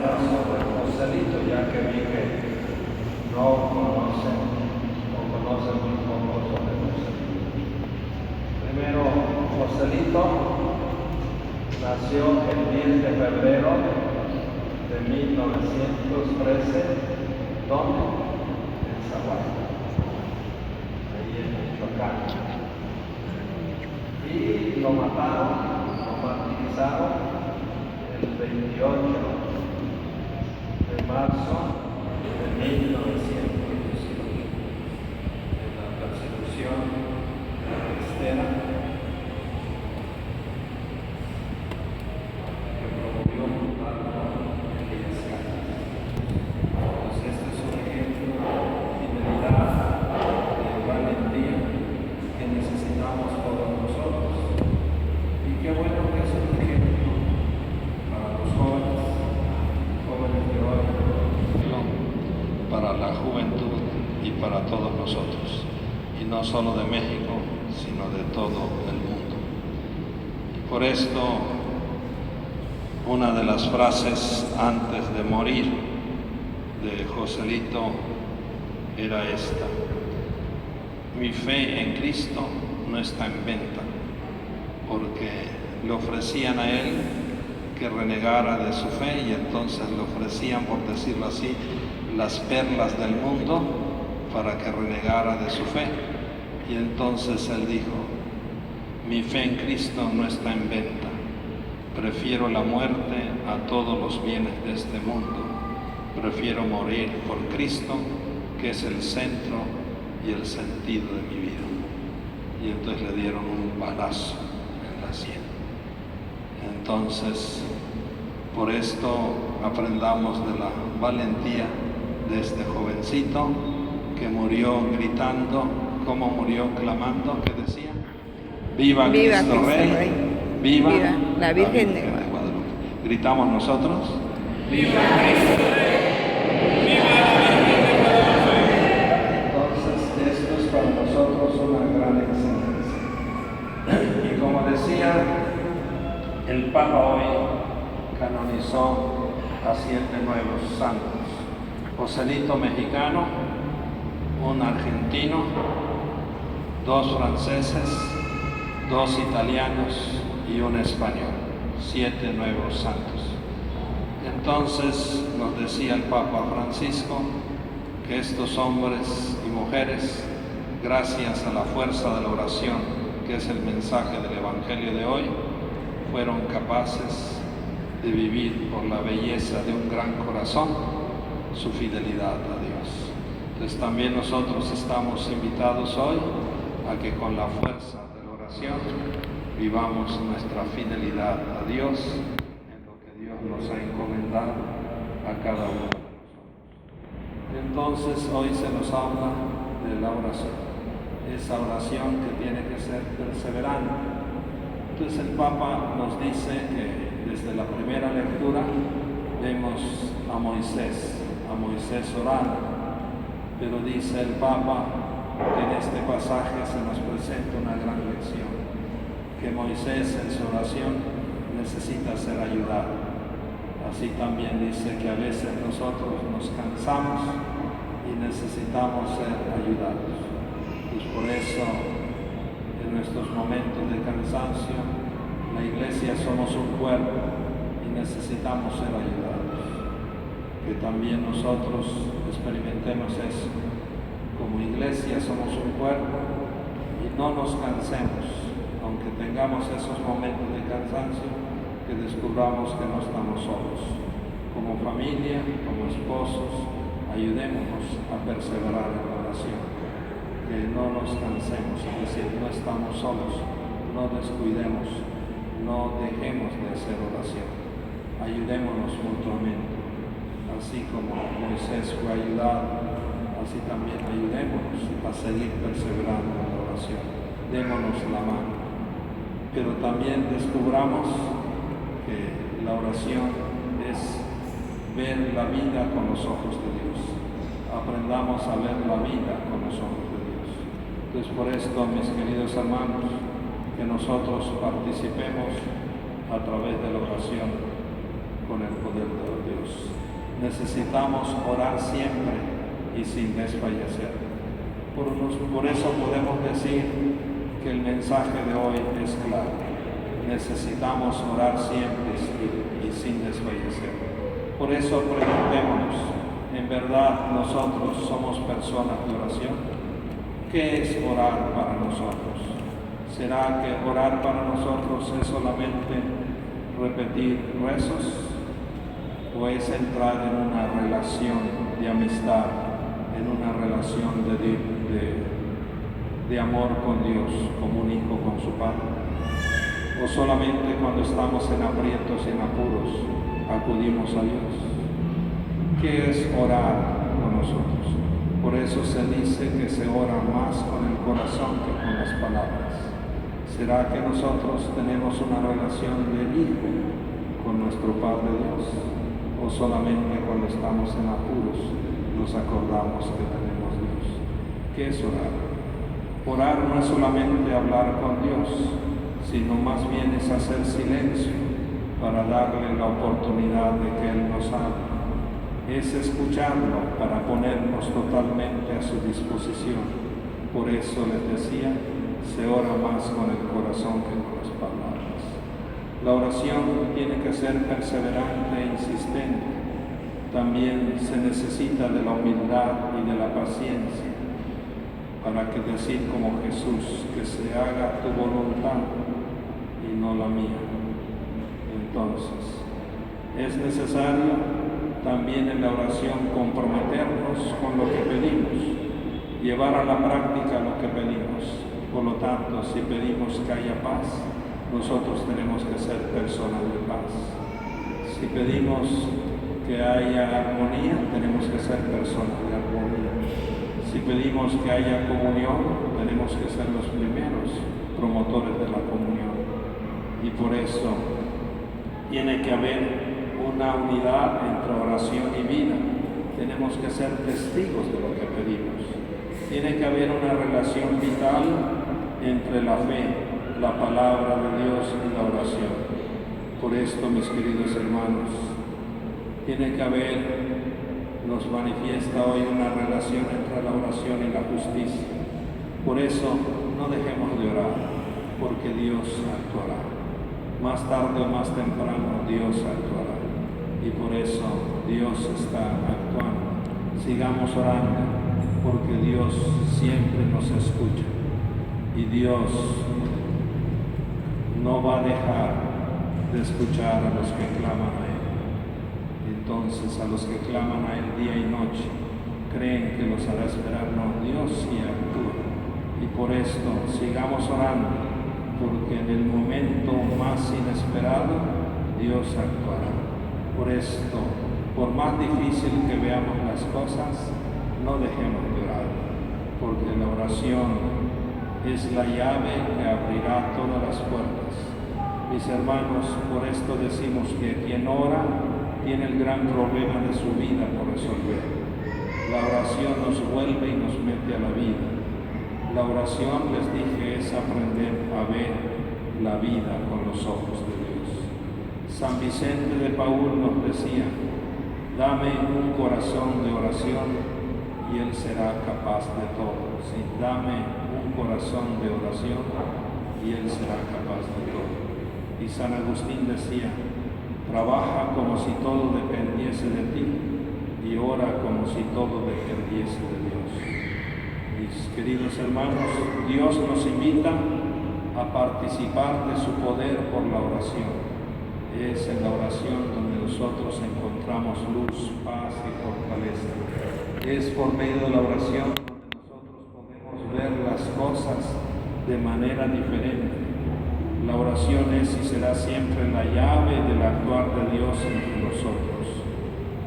hablar sobre Joselito, ya que vi que no conocen o conocen muy poco sobre Joselito. Primero, Joselito nació el 10 de febrero de 1913, ¿dónde? En Zaguay, ahí en Michoacán. Y lo mataron, lo martirizaron el 28 de marzo de 1918, en la persecución cristera que promovió Elías Calles. Entonces, este es un ejemplo de fidelidad, de valentía que necesitamos todos nosotros. Y qué bueno que es un ejemplo para los jóvenes de hoy, para la juventud y para todos nosotros, y no solo de México, sino de todo el mundo. Y por esto, una de las frases antes de morir de Joselito era esta: mi fe en Cristo no está en venta, porque le ofrecían a él que renegara de su fe, y entonces le ofrecían, por decirlo así, las perlas del mundo para que renegara de su fe. Y entonces él dijo: mi fe en Cristo no está en venta, prefiero la muerte a todos los bienes de este mundo, prefiero morir por Cristo, que es el centro y el sentido de mi vida. Y entonces le dieron un balazo en la sien. Entonces, por esto aprendamos de la valentía de este jovencito que murió gritando. ¿Cómo murió? Clamando, ¿qué decía? ¡Viva Cristo Rey! ¡Viva la Virgen de Guadalupe! ¿Gritamos nosotros? ¡Viva Cristo Rey! ¡Viva la Virgen de Guadalupe! Entonces, esto es para nosotros una gran enseñanza. Y como decía, el Papa hoy canonizó a 7 nuevos santos: Joselito mexicano, un argentino, 2 franceses, 2 italianos y un español. 7 nuevos santos. Entonces nos decía el Papa Francisco que estos hombres y mujeres, gracias a la fuerza de la oración, que es el mensaje del Evangelio de hoy, fueron capaces de vivir por la belleza de un gran corazón su fidelidad a Dios. Entonces también nosotros estamos invitados hoy a que con la fuerza de la oración vivamos nuestra fidelidad a Dios en lo que Dios nos ha encomendado a cada uno de nosotros. Entonces hoy se nos habla de la oración, esa oración que tiene que ser perseverante. Entonces el Papa nos dice que desde la primera lectura vemos a Moisés orando, pero dice el Papa que en este pasaje se nos presenta una gran lección, que Moisés en su oración necesita ser ayudado. Así también dice que a veces nosotros nos cansamos y necesitamos ser ayudados. Pues por eso, en nuestros momentos de cansancio, la Iglesia somos un cuerpo y necesitamos ser ayudados. Que también nosotros experimentemos eso. Como Iglesia somos un cuerpo y no nos cansemos, aunque tengamos esos momentos de cansancio, que descubramos que no estamos solos. Como familia, como esposos, ayudémonos a perseverar en la oración. Que no nos cansemos, es decir, no estamos solos, no descuidemos, no dejemos de hacer oración. Ayudémonos mutuamente. Así como Moisés fue ayudado, así también ayudémonos a seguir perseverando en la oración. Démonos la mano. Pero también descubramos que la oración es ver la vida con los ojos de Dios. Aprendamos a ver la vida con los ojos de Dios. Entonces, por esto, mis queridos hermanos, que nosotros participemos a través de la oración con el poder de Dios. Necesitamos orar siempre y sin desfallecer. Por eso podemos decir que el mensaje de hoy es claro. Necesitamos orar siempre y sin desfallecer. Por eso preguntémonos, ¿en verdad nosotros somos personas de oración? ¿Qué es orar para nosotros? ¿Será que orar para nosotros es solamente repetir rezos? ¿O es entrar en una relación de amistad, en una relación de amor con Dios, como un hijo con su Padre? ¿O solamente cuando estamos en aprietos y en apuros acudimos a Dios? ¿Qué es orar con nosotros? Por eso se dice que se ora más con el corazón que con las palabras. ¿Será que nosotros tenemos una relación de hijo con nuestro Padre Dios? ¿O solamente cuando estamos en apuros nos acordamos que tenemos Dios? ¿Qué es orar? Orar no es solamente hablar con Dios, sino más bien es hacer silencio para darle la oportunidad de que Él nos hable. Es escucharlo para ponernos totalmente a su disposición. Por eso les decía, se ora más con el corazón que con las palabras. La oración tiene que ser perseverante e insistente. También se necesita de la humildad y de la paciencia para que decir como Jesús, que se haga tu voluntad y no la mía. Entonces, es necesario también en la oración comprometernos con lo que pedimos, llevar a la práctica lo que pedimos. Por lo tanto, si pedimos que haya paz, nosotros tenemos que ser personas de paz. Si pedimos que haya armonía, tenemos que ser personas de armonía. Si pedimos que haya comunión, tenemos que ser los primeros promotores de la comunión. Y por eso tiene que haber una unidad entre oración y vida. Tenemos que ser testigos de lo que pedimos. Tiene que haber una relación vital entre la fe, la palabra de Dios y la oración. Por esto, mis queridos hermanos, tiene que haber, nos manifiesta hoy una relación entre la oración y la justicia. Por eso, no dejemos de orar, porque Dios actuará. Más tarde o más temprano, Dios actuará. Y por eso Dios está actuando. Sigamos orando, porque Dios siempre nos escucha. Y Dios no va a dejar de escuchar a los que claman a Él. Entonces, a los que claman a Él día y noche, creen que los hará esperar. No, Dios sí actúa. Y por esto, sigamos orando, porque en el momento más inesperado, Dios actuará. Por esto, por más difícil que veamos las cosas, no dejemos de orar, porque la oración es la llave que abrirá todas las puertas. Mis hermanos, por esto decimos que quien ora tiene el gran problema de su vida por resolver. La oración nos vuelve y nos mete a la vida. La oración, les dije, es aprender a ver la vida con los ojos de Dios. San Vicente de Paúl nos decía, dame un corazón de oración y Él será capaz de todo. Sí, dame un corazón de oración y Él será capaz de todo. Y San Agustín decía, trabaja como si todo dependiese de ti y ora como si todo dependiese de Dios. Mis queridos hermanos, Dios nos invita a participar de su poder por la oración. Es en la oración donde nosotros encontramos luz, paz y fortaleza. Es por medio de la oración donde nosotros podemos ver las cosas de manera diferente. La oración es y será siempre la llave del actuar de Dios entre nosotros,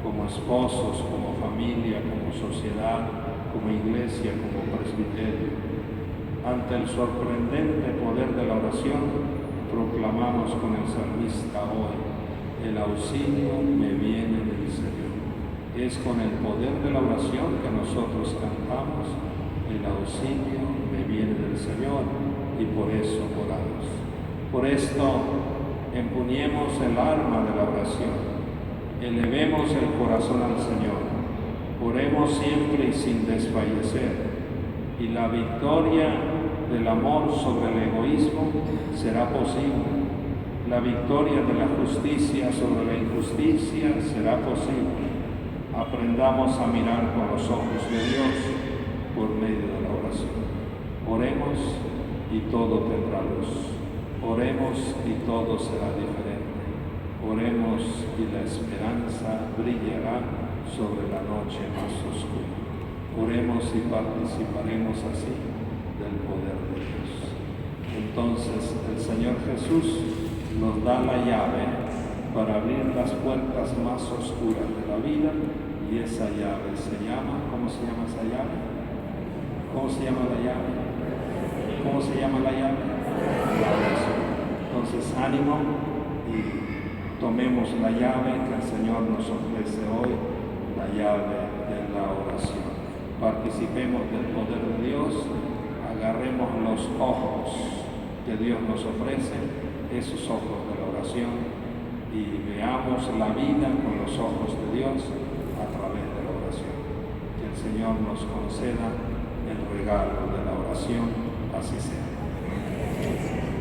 como esposos, como familia, como sociedad, como iglesia, como presbiterio. Ante el sorprendente poder de la oración, proclamamos con el salmista hoy, el auxilio me viene del Señor. Es con el poder de la oración que nosotros cantamos, el auxilio me viene del Señor, y por eso oramos. Por esto, empuñemos el arma de la oración, Elevemos el corazón al Señor. Oremos siempre y sin desfallecer. Y la victoria del amor sobre el egoísmo será posible. La victoria de la justicia sobre la injusticia será posible. Aprendamos a mirar con los ojos de Dios por medio de la oración. Oremos y todo tendrá luz. Oremos y todo será diferente. Oremos y la esperanza brillará sobre la noche más oscura. Oremos y participaremos así del poder de Dios. Entonces el Señor Jesús nos da la llave para abrir las puertas más oscuras de la vida, y esa llave se llama, ¿cómo se llama esa llave? ¿Cómo se llama la llave? ¿Cómo se llama la llave? La oración. Entonces ánimo y tomemos la llave que el Señor nos ofrece hoy, la llave de la oración. Participemos del poder de Dios, agarremos los ojos que Dios nos ofrece, esos ojos de la oración, y veamos la vida con los ojos de Dios a través de la oración. Que el Señor nos conceda el regalo de la oración, así sea.